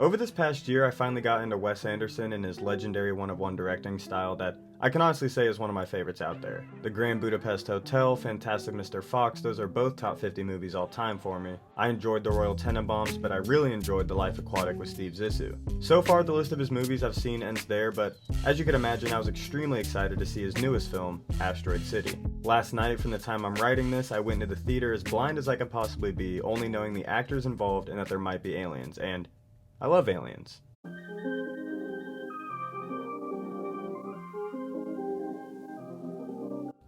Over this past year, I finally got into Wes Anderson and his legendary one-of-one directing style that I can honestly say is one of my favorites out there. The Grand Budapest Hotel, Fantastic Mr. Fox, those are both top 50 movies all time for me. I enjoyed The Royal Tenenbaums, but I really enjoyed The Life Aquatic with Steve Zissou. So far, the list of his movies I've seen ends there, but as you can imagine, I was extremely excited to see his newest film, Asteroid City. Last night, from the time I'm writing this, I went into the theater as blind as I could possibly be, only knowing the actors involved and that there might be aliens, and I love aliens.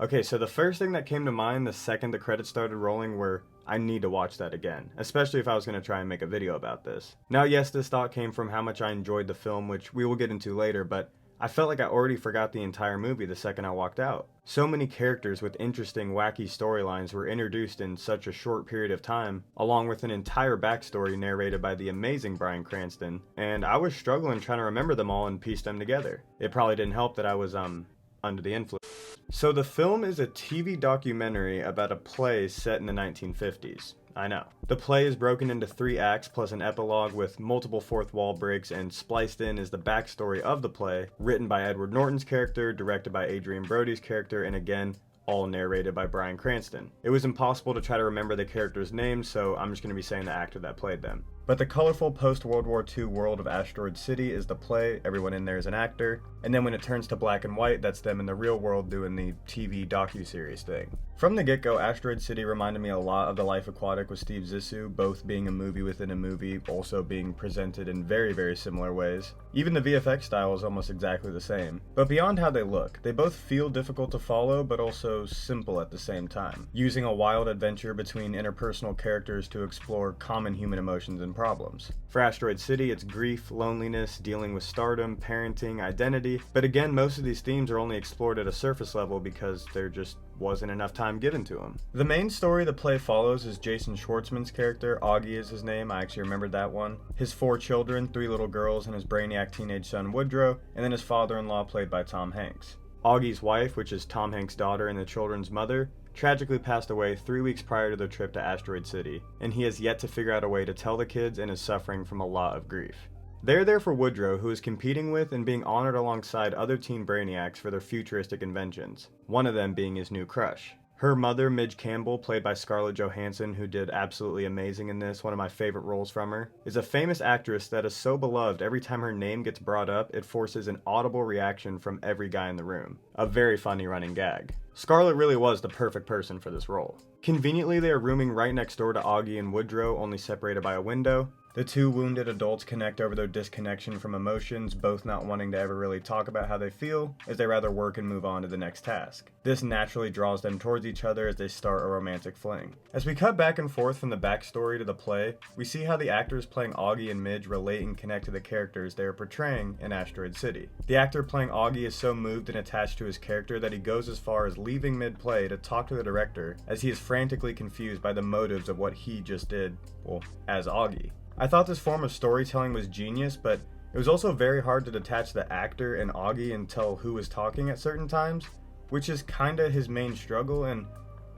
Okay, so the first thing that came to mind the second the credits started rolling were, I need to watch that again, especially if I was going to try and make a video about this. Now yes, this thought came from how much I enjoyed the film, which we will get into later, but I felt like I already forgot the entire movie the second I walked out. So many characters with interesting, wacky storylines were introduced in such a short period of time, along with an entire backstory narrated by the amazing Bryan Cranston, and I was struggling trying to remember them all and piece them together. It probably didn't help that I was, under the influence. So the film is a TV documentary about a play set in the 1950s. I know. The play is broken into 3 acts plus an epilogue with multiple fourth wall breaks, and spliced in is the backstory of the play, written by Edward Norton's character, directed by Adrien Brody's character, and again, all narrated by Bryan Cranston. It was impossible to try to remember the characters' names, so I'm just going to be saying the actor that played them. But the colorful post-World War II world of Asteroid City is the play, everyone in there is an actor, and then when it turns to black and white, that's them in the real world doing the TV docuseries thing. From the get-go, Asteroid City reminded me a lot of The Life Aquatic with Steve Zissou, both being a movie within a movie, also being presented in very, very similar ways. Even the VFX style is almost exactly the same. But beyond how they look, they both feel difficult to follow, but also simple at the same time, using a wild adventure between interpersonal characters to explore common human emotions and problems. For Asteroid City, it's grief, loneliness, dealing with stardom, parenting, identity, but again, most of these themes are only explored at a surface level because there just wasn't enough time given to him. The main story the play follows is Jason Schwartzman's character, Augie is his name, I actually remembered that one, his 4 children, 3 little girls, and his brainiac teenage son Woodrow, and then his father-in-law played by Tom Hanks. Augie's wife, which is Tom Hanks' daughter and the children's mother, tragically passed away 3 weeks prior to their trip to Asteroid City, and he has yet to figure out a way to tell the kids and is suffering from a lot of grief. They're there for Woodrow, who is competing with and being honored alongside other teen brainiacs for their futuristic inventions, one of them being his new crush. Her mother, Midge Campbell, played by Scarlett Johansson, who did absolutely amazing in this, one of my favorite roles from her, is a famous actress that is so beloved every time her name gets brought up, it forces an audible reaction from every guy in the room. A very funny running gag. Scarlett really was the perfect person for this role. Conveniently, they are rooming right next door to Augie and Woodrow, only separated by a window. The 2 wounded adults connect over their disconnection from emotions, both not wanting to ever really talk about how they feel, as they rather work and move on to the next task. This naturally draws them towards each other as they start a romantic fling. As we cut back and forth from the backstory to the play, we see how the actors playing Augie and Midge relate and connect to the characters they are portraying in Asteroid City. The actor playing Augie is so moved and attached to his character that he goes as far as leaving mid-play to talk to the director, as he is frantically confused by the motives of what he just did, well, as Augie. I thought this form of storytelling was genius, but it was also very hard to detach the actor and Augie and tell who was talking at certain times, which is kinda his main struggle, and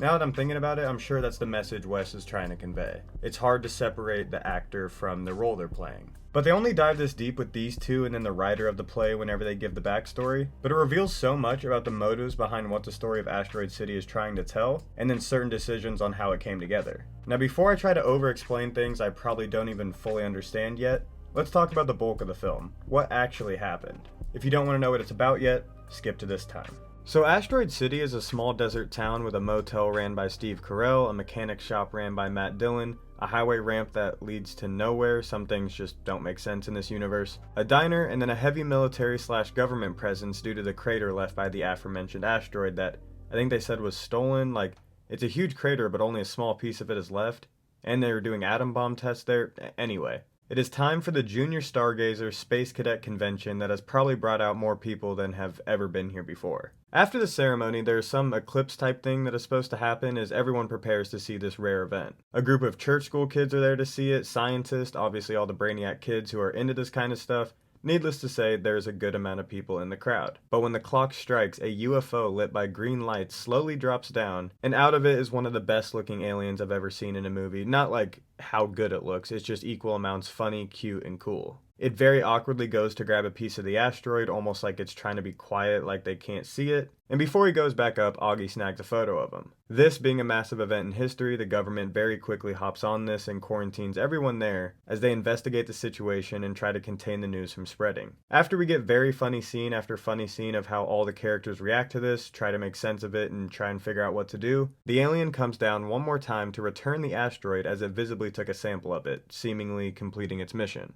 now that I'm thinking about it, I'm sure that's the message Wes is trying to convey. It's hard to separate the actor from the role they're playing. But they only dive this deep with these 2 and then the writer of the play whenever they give the backstory, but it reveals so much about the motives behind what the story of Asteroid City is trying to tell, and then certain decisions on how it came together. Now before I try to over-explain things I probably don't even fully understand yet, let's talk about the bulk of the film. What actually happened? If you don't want to know what it's about yet, skip to this time. So Asteroid City is a small desert town with a motel ran by Steve Carell, a mechanic shop ran by Matt Dillon, a highway ramp that leads to nowhere, some things just don't make sense in this universe, a diner, and then a heavy military/government presence due to the crater left by the aforementioned asteroid that I think they said was stolen. Like, it's a huge crater but only a small piece of it is left, and they were doing atom bomb tests there. Anyway, it is time for the Junior Stargazer Space Cadet Convention that has probably brought out more people than have ever been here before. After the ceremony, there is some eclipse type thing that is supposed to happen as everyone prepares to see this rare event. A group of church school kids are there to see it, scientists, obviously all the brainiac kids who are into this kind of stuff. Needless to say, there's a good amount of people in the crowd. But when the clock strikes, a UFO lit by green lights slowly drops down, and out of it is one of the best looking aliens I've ever seen in a movie. Not like how good it looks. It's just equal amounts funny, cute, and cool. It very awkwardly goes to grab a piece of the asteroid, almost like it's trying to be quiet, like they can't see it. And before he goes back up, Augie snags a photo of him. This being a massive event in history, the government very quickly hops on this and quarantines everyone there as they investigate the situation and try to contain the news from spreading. After we get very funny scene after funny scene of how all the characters react to this, try to make sense of it, and try and figure out what to do, the alien comes down one more time to return the asteroid as it visibly took a sample of it, seemingly completing its mission.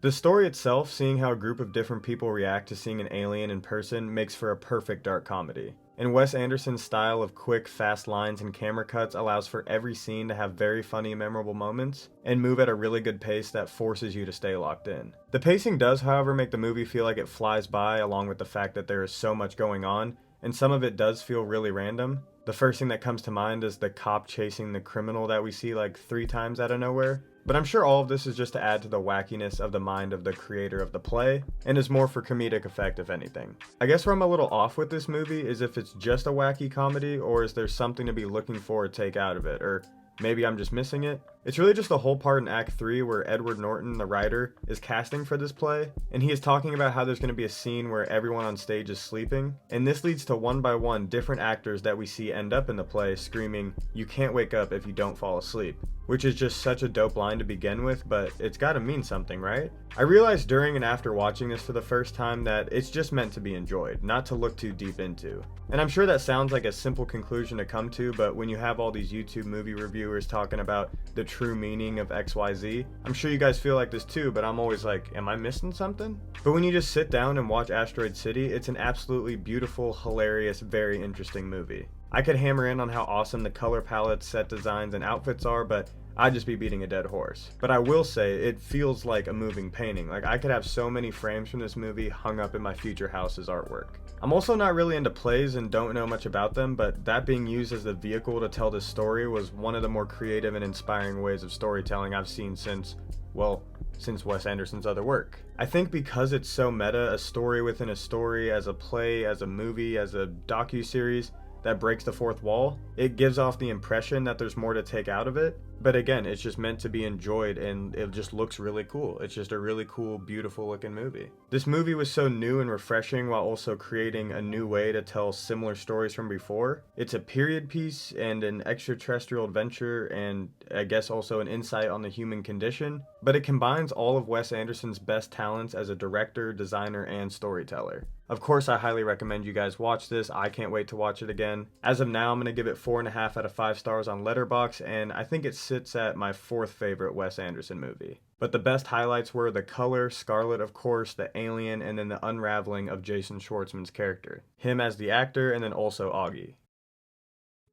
The story itself, seeing how a group of different people react to seeing an alien in person, makes for a perfect dark comedy. And Wes Anderson's style of quick, fast lines and camera cuts allows for every scene to have very funny, memorable moments, and move at a really good pace that forces you to stay locked in. The pacing does, however, make the movie feel like it flies by, along with the fact that there is so much going on, and some of it does feel really random. The first thing that comes to mind is the cop chasing the criminal that we see like 3 times out of nowhere. But I'm sure all of this is just to add to the wackiness of the mind of the creator of the play, and is more for comedic effect if anything. I guess where I'm a little off with this movie is if it's just a wacky comedy, or is there something to be looking for or take out of it, or maybe I'm just missing it. It's really just the whole part in Act 3 where Edward Norton, the writer, is casting for this play, and he is talking about how there's going to be a scene where everyone on stage is sleeping, and this leads to one by one different actors that we see end up in the play screaming, "You can't wake up if you don't fall asleep," which is just such a dope line to begin with, but it's gotta mean something, right? I realized during and after watching this for the first time that it's just meant to be enjoyed, not to look too deep into. And I'm sure that sounds like a simple conclusion to come to, but when you have all these YouTube movie reviewers talking about the true meaning of XYZ, I'm sure you guys feel like this too, but I'm always like, am I missing something? But when you just sit down and watch Asteroid City, it's an absolutely beautiful, hilarious, very interesting movie. I could hammer in on how awesome the color palettes, set designs, and outfits are, but I'd just be beating a dead horse. But I will say, it feels like a moving painting. Like, I could have so many frames from this movie hung up in my future house as artwork. I'm also not really into plays and don't know much about them, but that being used as the vehicle to tell this story was one of the more creative and inspiring ways of storytelling I've seen since Wes Anderson's other work. I think because it's so meta, a story within a story, as a play, as a movie, as a docu-series, that breaks the fourth wall, it gives off the impression that there's more to take out of it. But again, it's just meant to be enjoyed, and it just looks really cool. It's just a really cool, beautiful looking movie. This movie was so new and refreshing while also creating a new way to tell similar stories from before. It's a period piece and an extraterrestrial adventure, and I guess also an insight on the human condition, but it combines all of Wes Anderson's best talents as a director, designer, and storyteller. Of course, I highly recommend you guys watch this. I can't wait to watch it again. As of now, I'm going to give it 4.5 out of 5 stars on Letterboxd, and I think it sits at my 4th favorite Wes Anderson movie. But the best highlights were the color, Scarlet of course, the alien, and then the unraveling of Jason Schwartzman's character. Him as the actor, and then also Augie.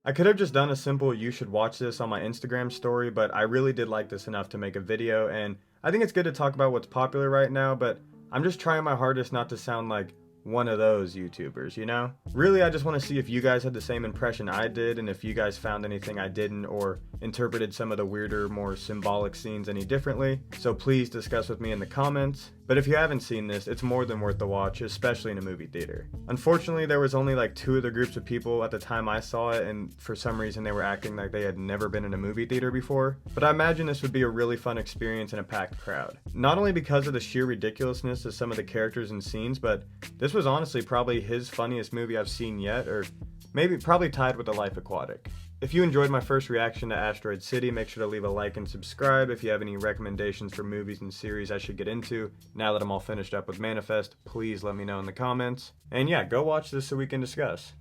I could have just done a simple "you should watch this" on my Instagram story, but I really did like this enough to make a video, and I think it's good to talk about what's popular right now, but I'm just trying my hardest not to sound like one of those YouTubers, you know? Really, I just want to see if you guys had the same impression I did, and if you guys found anything I didn't, or interpreted some of the weirder, more symbolic scenes any differently. So please discuss with me in the comments. But if you haven't seen this, it's more than worth the watch, especially in a movie theater. Unfortunately, there was only like 2 of the groups of people at the time I saw it, and for some reason they were acting like they had never been in a movie theater before. But I imagine this would be a really fun experience in a packed crowd. Not only because of the sheer ridiculousness of some of the characters and scenes, but this was honestly probably his funniest movie I've seen yet, or maybe probably tied with The Life Aquatic. If you enjoyed my first reaction to Asteroid City, make sure to leave a like and subscribe. If you have any recommendations for movies and series I should get into, now that I'm all finished up with Manifest, please let me know in the comments. And yeah, go watch this so we can discuss.